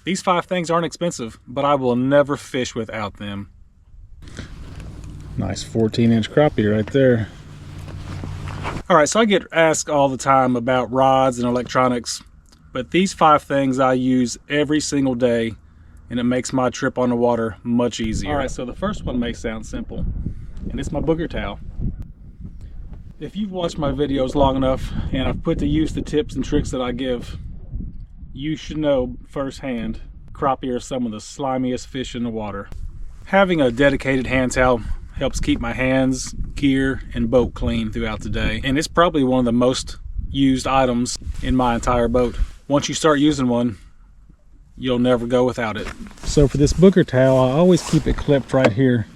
These 5 things aren't expensive, but I will never fish without them. Nice 14-inch crappie right there. All right, so I get asked all the time about rods and electronics, but these 5 things I use every single day, and it makes my trip on the water much easier. All right, so the first one may sound simple, and it's my booger towel. If you've watched my videos long enough and I've put to use the tips and tricks that I give, you should know firsthand crappie are some of the slimiest fish in the water. Having a dedicated hand towel helps keep my hands, gear, and boat clean throughout the day. And it's probably one of the most used items in my entire boat. Once you start using one, you'll never go without it. So for this booger towel, I always keep it clipped right here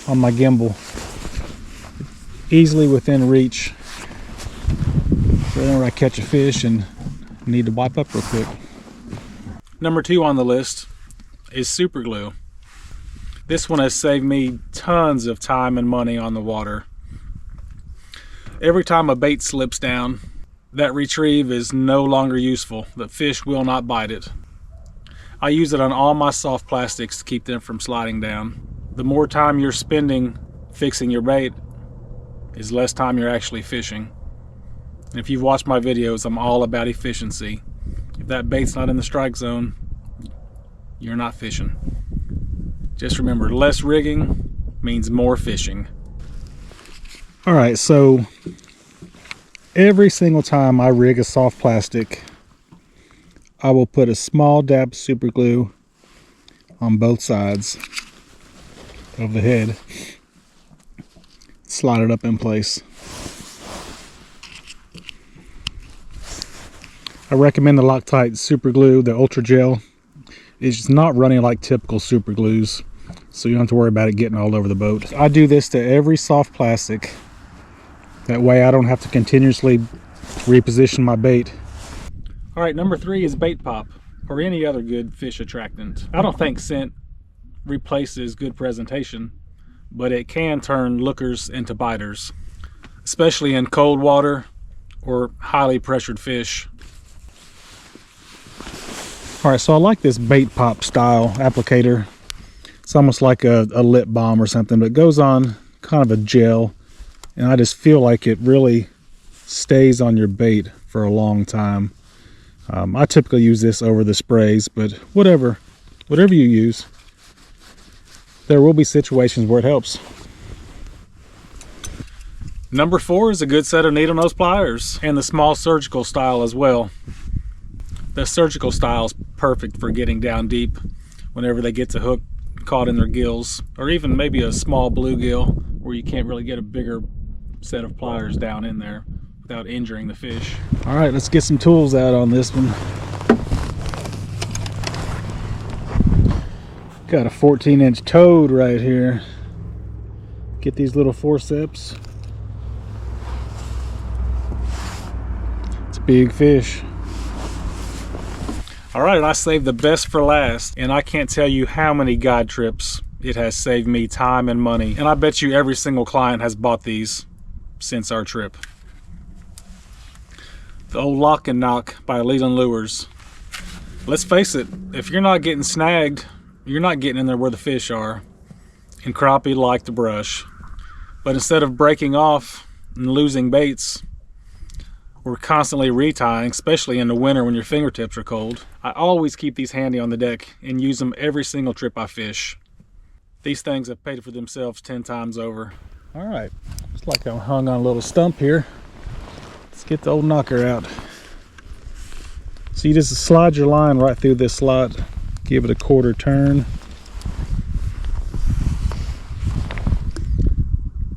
on my gimbal. Easily within reach. So whenever I catch a fish and need to wipe up real quick. Number 2 on the list is super glue. This one has saved me tons of time and money on the water. Every time a bait slips down, that retrieve is no longer useful. The fish will not bite it. I use it on all my soft plastics to keep them from sliding down. The more time you're spending fixing your bait is less time you're actually fishing. And if you've watched my videos, I'm all about efficiency. If that bait's not in the strike zone, you're not fishing. Just remember, less rigging means more fishing. All right, so every single time I rig a soft plastic, I will put a small dab of super glue on both sides of the head. Slide it up in place. I recommend the Loctite super glue, the ultra gel. It's just not running like typical super glues, so you don't have to worry about it getting all over the boat. I do this to every soft plastic. That way I don't have to continuously reposition my bait. All right, number 3 is bait pop, or any other good fish attractant. I don't think scent replaces good presentation, but it can turn lookers into biters, especially in cold water or highly pressured fish. All right, so I like this bait pop style applicator. It's almost like a lip balm or something, but it goes on kind of a gel, and I just feel like it really stays on your bait for a long time. I typically use this over the sprays, but whatever you use, there will be situations where it helps. Number 4 is a good set of needle nose pliers, and the small surgical style as well. The surgical style is perfect for getting down deep whenever they get the hook caught in their gills, or even maybe a small bluegill where you can't really get a bigger set of pliers down in there without injuring the fish. All right, let's get some tools out on this one. Got a 14-inch toad right here. Get these little forceps. It's a big fish. All right, and I saved the best for last, and I can't tell you how many guide trips it has saved me time and money. And I bet you every single client has bought these since our trip. The old Lock and Knock by Leland Lures. Let's face it, if you're not getting snagged, you're not getting in there where the fish are. And crappie like to brush. But instead of breaking off and losing baits, we're constantly retying, especially in the winter when your fingertips are cold. I always keep these handy on the deck and use them every single trip I fish. These things have paid for themselves 10 times over. All right, looks like I'm hung on a little stump here. Let's get the old knocker out. So you just slide your line right through this slot, give it a quarter turn.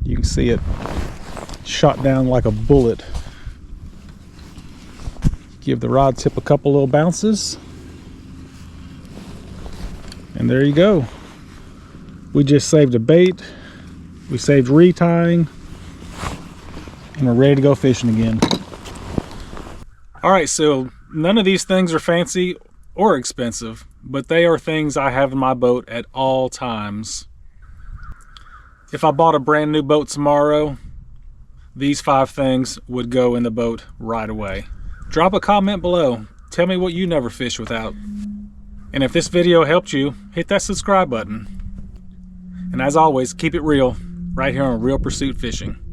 You can see it shot down like a bullet. Give the rod tip a couple little bounces, and there you go. We just saved a bait, we saved retying, and we're ready to go fishing again. All right, so none of these things are fancy or expensive, but they are things I have in my boat at all times. If I bought a brand new boat tomorrow, these 5 things would go in the boat right away. Drop a comment below. Tell me what you never fish without. And if this video helped you, hit that subscribe button. And as always, keep it real right here on Real Pursuit Fishing.